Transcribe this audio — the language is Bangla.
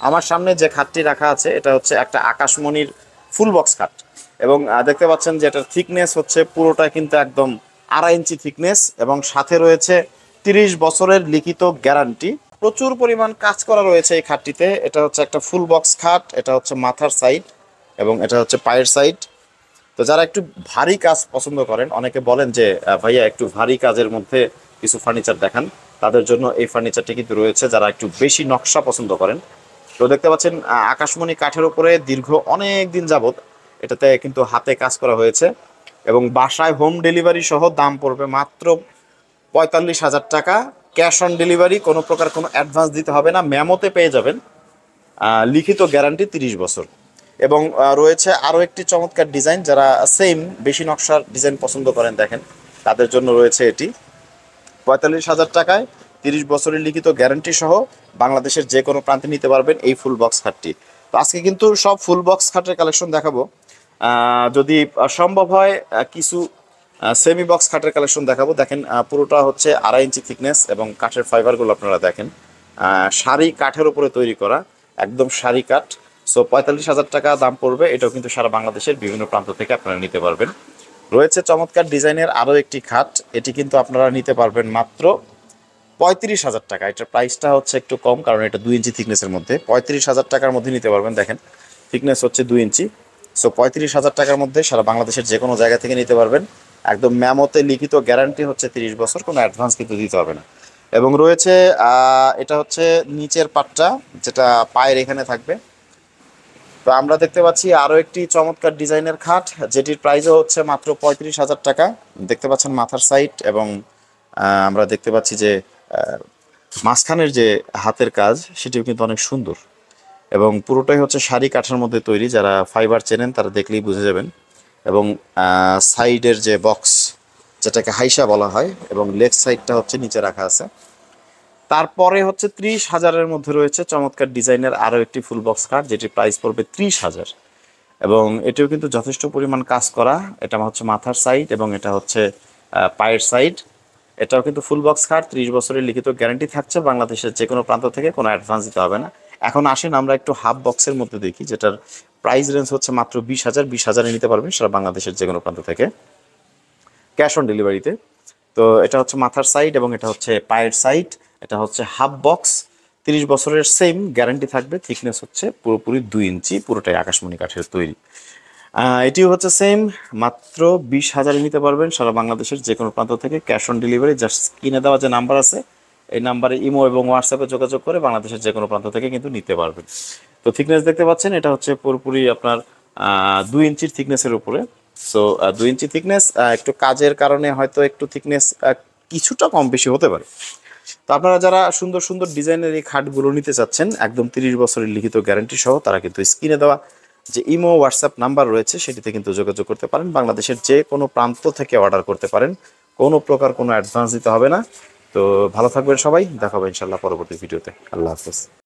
আমার সামনে যে খাটটি রাখা আছে এটা হচ্ছে একটা আকাশমণির ফুল বক্স খাট এবং দেখতে পাচ্ছেন যে এটার থিকনেস হচ্ছে পুরোটা কিন্তু একদম 2.5 ইঞ্চি থিকনেস এবং সাথে রয়েছে 30 বছরের লিখিত গ্যারান্টি। প্রচুর পরিমাণ কাজ করা রয়েছে এই খাটটিতে। এটা হচ্ছে একটা ফুল বক্স খাট, এটা হচ্ছে মাথার সাইড এবং এটা হচ্ছে পায়ের সাইড। তো যারা একটু ভারী কাজ পছন্দ করেন, অনেকে বলেন যে ভাইয়া একটু ভারী কাজের মধ্যে কিছু ফার্নিচার দেখান, তাদের জন্য এই ফার্নিচারটি কিন্তু রয়েছে। যারা একটু বেশি নকশা পছন্দ করেন, তো দেখতে পাচ্ছেন আকাশমণি কাঠের উপরে দীর্ঘ অনেক দিন যাবত এটাতে কিন্তু হাতে কাজ করা হয়েছে এবং বাসায় হোম ডেলিভারি সহ দাম পড়বে মাত্র 45,000 টাকা। ক্যাশ অন ডেলিভারি, কোনো প্রকার কোনো অ্যাডভান্স দিতে হবে না, মেমোতে পেয়ে যাবেন লিখিত গ্যারান্টি 30 বছর। এবং রয়েছে আরও একটি চমৎকার ডিজাইন, যারা সেম বেশি নকশার ডিজাইন পছন্দ করেন দেখেন, তাদের জন্য রয়েছে এটি 45,000 টাকায় 30 বছরের লিখিত গ্যারান্টি সহ বাংলাদেশের যে কোনো প্রান্তে নিতে পারবেন এই ফুল বক্স খাটটি। তো আজকে কিন্তু সব ফুল বক্স খাটের কালেকশন দেখাবো, যদি সম্ভব হয় কিছু সেমি বক্স খাটের কালেকশন দেখাবো। দেখেন পুরোটা হচ্ছে 2.5 ইঞ্চি থিকনেস এবং কাঠের ফাইবারগুলো আপনারা দেখেন সারি কাঠের উপরে তৈরি করা, একদম সারি কাঠ। সো 45,000 টাকা দাম পড়বে। এটাও কিন্তু সারা বাংলাদেশের বিভিন্ন প্রান্ত থেকে আপনারা নিতে পারবেন। রয়েছে চমৎকার ডিজাইনের আরও একটি খাট, এটি কিন্তু আপনারা নিতে পারবেন মাত্র 35,000 টাকা। এটার প্রাইসটা হচ্ছে একটু কম, কারণ এটা 2 ইঞ্চি থিকনেসের মধ্যে। 35,000 টাকার মধ্যে নিতে পারবেন। দেখেন থিকনেস হচ্ছে 2 ইঞ্চি। সো 35,000 টাকার মধ্যে সারা বাংলাদেশের যে কোনো জায়গা থেকে নিতে পারবেন। একদম মেমোতে লিখিত গ্যারান্টি হচ্ছে 30 বছর, কোনো অ্যাডভান্স কিন্তু দিতে হবে না। এবং রয়েছে এটা হচ্ছে নিচের পাটটা, যেটা পায়ের এখানে থাকবে। তো আমরা দেখতে পাচ্ছি আরও একটি চমৎকার ডিজাইনের খাট, যেটির প্রাইসও হচ্ছে মাত্র 35,000 টাকা। দেখতে পাচ্ছেন মাথার সাইড এবং আমরা দেখতে পাচ্ছি যে মাঝখানের যে হাতের কাজ সেটিও কিন্তু অনেক সুন্দর এবং পুরোটাই হচ্ছে সারি কাঠের মধ্যে তৈরি। যারা ফাইবার চেনেন তারা দেখলেই বুঝে যাবেন। এবং সাইডের যে বক্স, যেটাকে হাইসা বলা হয়, এবং লেগ সাইডটা হচ্ছে নিচে রাখা আছে। তারপরে হচ্ছে 30,000-এর মধ্যে রয়েছে চমৎকার ডিজাইনের আরও একটি ফুল বক্স খাট, যেটির প্রাইস পড়বে 30,000 এবং এটিও কিন্তু যথেষ্ট পরিমাণ কাজ করা। এটা হচ্ছে মাথার সাইড এবং এটা হচ্ছে পায়ের সাইড। এটাও কিন্তু ফুল বক্স খাট, 30 বছরের লিখিত গ্যারান্টি থাকছে। বাংলাদেশের যে কোনো প্রান্ত থেকে কোনো অ্যাডভান্স দিতে হবে না। এখন আসেন আমরা একটু হাফ বক্সের মধ্যে দেখি, যেটার প্রাইস রেঞ্জ হচ্ছে মাত্র 20,000। 20,000-এ নিতে পারবেন সারা বাংলাদেশের যে কোনো প্রান্ত থেকে ক্যাশ অন ডেলিভারিতে। তো এটা হচ্ছে মাথার সাইড এবং এটা হচ্ছে পায়ের সাইড। এটা হচ্ছে হাফ বক্স, 30 বছরের সেম গ্যারান্টি থাকবে। থিকনেস হচ্ছে পুরোপুরি 2 ইঞ্চি, পুরোটাই আকাশমণি কাঠের তৈরি। এটিও হচ্ছে সেম, মাত্র 20,000-এ নিতে পারবেন সারা বাংলাদেশের যে কোনো প্রান্ত থেকে ক্যাশ অন ডেলিভারি। জাস্ট স্ক্রিনে দেওয়া যে নাম্বার আছে এই নাম্বারে ইমো এবং হোয়াটসঅ্যাপে যোগাযোগ করে বাংলাদেশের যে কোনো প্রান্ত থেকে কিন্তু নিতে পারবেন। তো থিকনেস দেখতে পাচ্ছেন, এটা হচ্ছে পুরোপুরি আপনার 2 ইঞ্চির থিকনেসের উপরে। সো 2 ইঞ্চি থিকনেস, একটু কাজের কারণে হয়তো একটু থিকনেস কিছুটা কম বেশি হতে পারে। তো আপনারা যারা সুন্দর সুন্দর ডিজাইনের এই খাটগুলো নিতে চাচ্ছেন একদম 30 বছরের লিখিত গ্যারান্টি সহ, তারা কিন্তু স্ক্রিনে দেওয়া যে ইমো হোয়াটসঅ্যাপ নাম্বার রয়েছে সেটিতে কিন্তু যোগাযোগ করতে পারেন। বাংলাদেশের যে কোনো প্রান্ত থেকে অর্ডার করতে পারেন, কোনো প্রকার কোনো অ্যাডভান্স দিতে হবে না। তো ভালো থাকবেন সবাই, দেখা হবে ইনশাল্লাহ পরবর্তী ভিডিওতে। আল্লাহ হাফেজ।